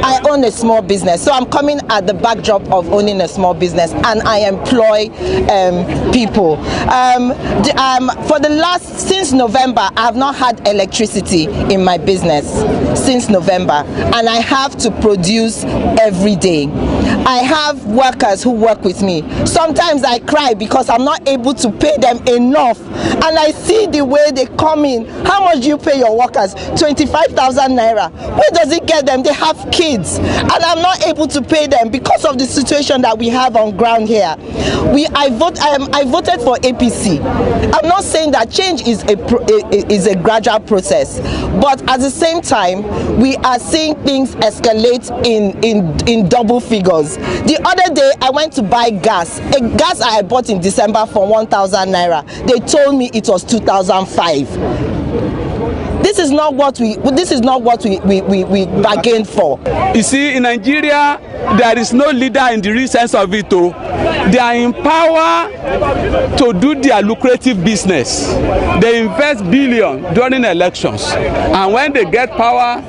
I own a small business, so I'm coming at the backdrop of owning a small business, and I employ people. Since November, I have not had electricity in my business since November, and I have to produce every day. I have workers who work with me. Sometimes I cry because I'm not able to pay them enough, and I see the way they come in. How much do you pay your workers? 25,000 naira. Where does it get them? They have kids, and I'm not able to pay them because of the situation that we have on ground here. I voted for APC. I'm not saying that change is a gradual process, but at the same time, we are seeing things escalate in double figures. The other day, I went to buy gas. A gas I bought in December for 1,000 naira. They told me it was 2,005. This is not what we bargained for. You see, in Nigeria, there is no leader in the real sense of it. They are in power to do their lucrative business. They invest billions during elections, and when they get power,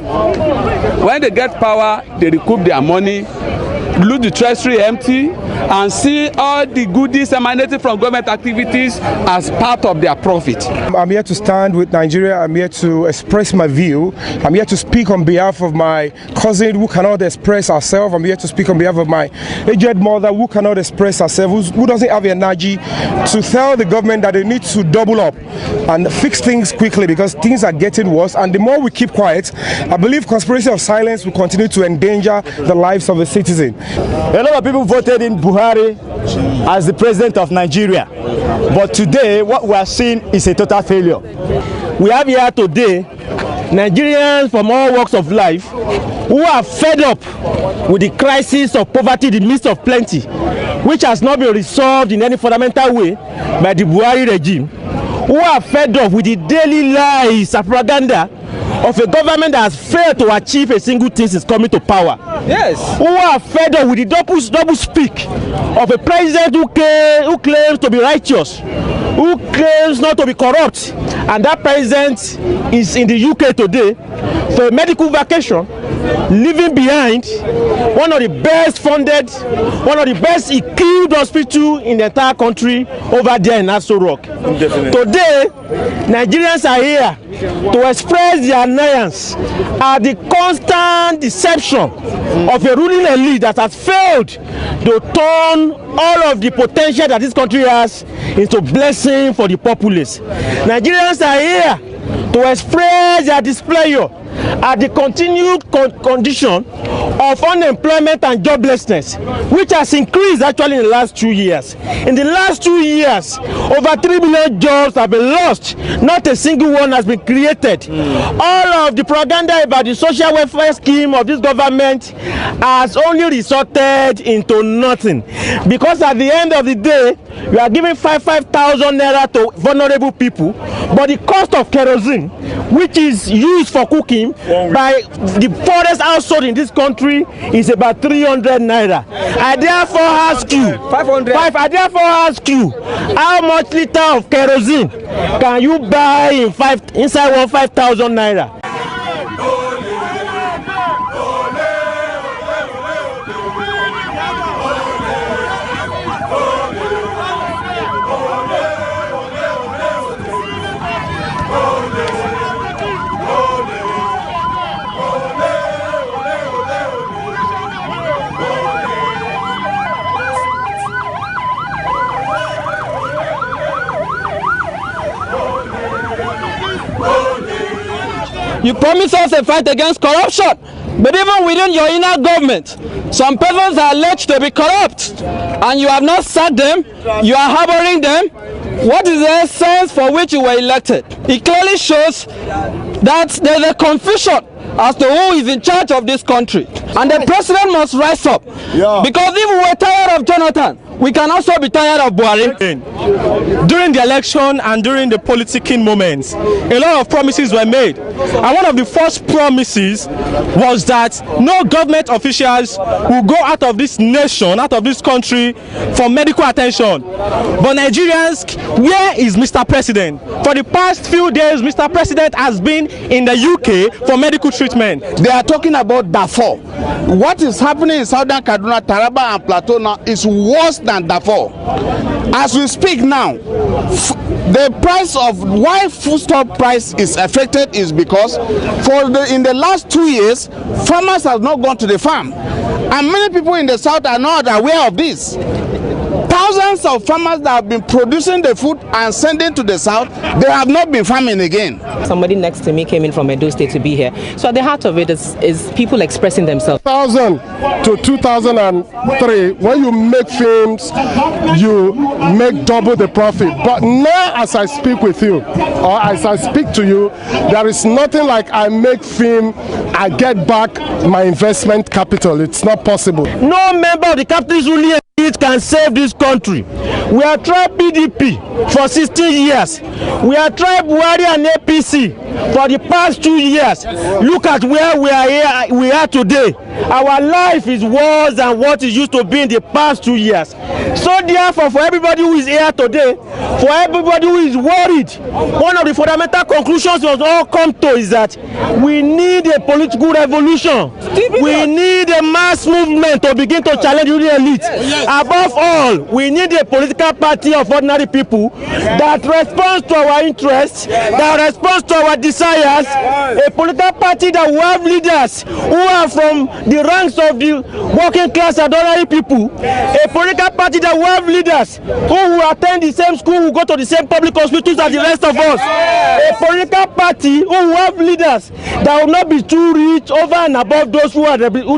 they recoup their money, leave the treasury empty, and see all the goodies emanating from government activities as part of their profit. I'm here to stand with Nigeria. I'm here to express my view. I'm here to speak on behalf of my cousin who cannot express herself. I'm here to speak on behalf of my aged mother who cannot express herself, who doesn't have energy, to tell the government that they need to double up and fix things quickly because things are getting worse. And the more we keep quiet, I believe conspiracy of silence will continue to endanger the lives of the citizen. A lot of people voted in Buhari as the president of Nigeria, but today what we are seeing is a total failure. We have here today Nigerians from all walks of life who are fed up with the crisis of poverty in the midst of plenty, which has not been resolved in any fundamental way by the Buhari regime, who are fed up with the daily lies and propaganda of a government that has failed to achieve a single thing since coming to power. Yes. Who are fed up with the double speak of a president who claims to be righteous, who claims not to be corrupt, and that president is in the UK today for a medical vacation, leaving behind one of the best funded, one of the best equipped hospitals in the entire country over there in Aso Rock. Today, Nigerians are here to express their annoyance at the constant deception of a ruling elite that has failed to turn all of the potential that this country has into blessing for the populace. Nigerians are here to express their displeasure at the continued condition of unemployment and joblessness, which has increased actually in the last 2 years. In the last 2 years, over 3 million jobs have been lost. Not a single one has been created. All of the propaganda about the social welfare scheme of this government has only resulted into nothing. Because at the end of the day, you are giving 5,000 naira to vulnerable people, but the cost of kerosene, which is used for cooking by the poorest household in this country, is about 300 naira. I therefore ask you, 500. I therefore ask you, how much liter of kerosene can you buy inside 5,000 naira? You promised us a fight against corruption, but even within your inner government, some persons are alleged to be corrupt, and you have not sacked them, you are harboring them. What is the essence for which you were elected? It clearly shows that there's a confusion as to who is in charge of this country. And the president must rise up. Yeah. Because if we were tired of Jonathan, we can also be tired of Buhari. During the election and during the politicking moments, a lot of promises were made. And one of the first promises was that no government officials will go out of this nation, out of this country, for medical attention. But Nigerians, where is Mr. President? For the past few days, Mr. President has been in the UK for medical treatment. They are talking about Darfur. What is happening in Southern Kaduna, Taraba and Plateau now is worse than Darfur. As we speak now, the price of why foodstuff price is affected is because in the last 2 years, farmers have not gone to the farm, and many people in the south are not aware of this. Thousands of farmers that have been producing the food and sending to the south, they have not been farming again. Somebody next to me came in from Edo State to be here. So at the heart of it is people expressing themselves. 2000 to 2003, when you make films, you make double the profit. But now as I speak with you, or as I speak to you, there is nothing like I make film, I get back my investment capital. It's not possible. No member of the capitalist ruling elite can save this country. We have tried PDP for 16 years. We have tried Buhari and APC for the past 2 years. Look at where we are today. Our life is worse than what it used to be in the past 2 years. So therefore, for everybody who is here today, for everybody who is worried, one of the fundamental conclusions we must all come to is that we need a political revolution. We need a mass movement to begin to challenge the elite. Above all, we need a political party of ordinary people that responds to our interests, that responds to our desires, a political party that will have leaders who are from the ranks of the working class and ordinary people, a political party that will have leaders who will attend the same school, who go to the same public hospitals as the rest of us, a political party who will have leaders that will not be too rich over and above those who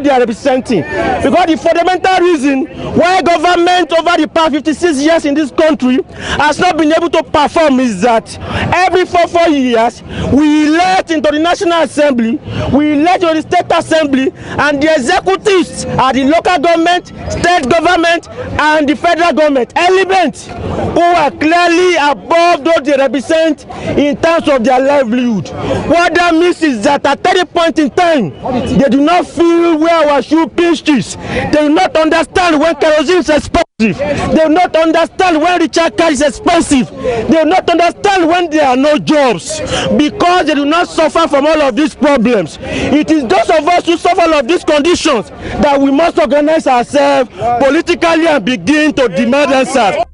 they are representing. Because the fundamental reason why government over the past 56 years in this country has not been able to perform is that every 4 years we elect into the National Assembly, we elect into the State Assembly, and the executives are the local government, state government, and the federal government elements who are clearly above those they represent in terms of their livelihood. What that means is that at any point in time, they do not feel where our shoe pinches. They do not understand when kerosene is expensive. They do not understand when recharge card is expensive. They do not understand when there are no jobs, because they do not suffer from all of these problems. It is those of us who suffer all of these conditions that we must organize ourselves politically and begin to demand answers.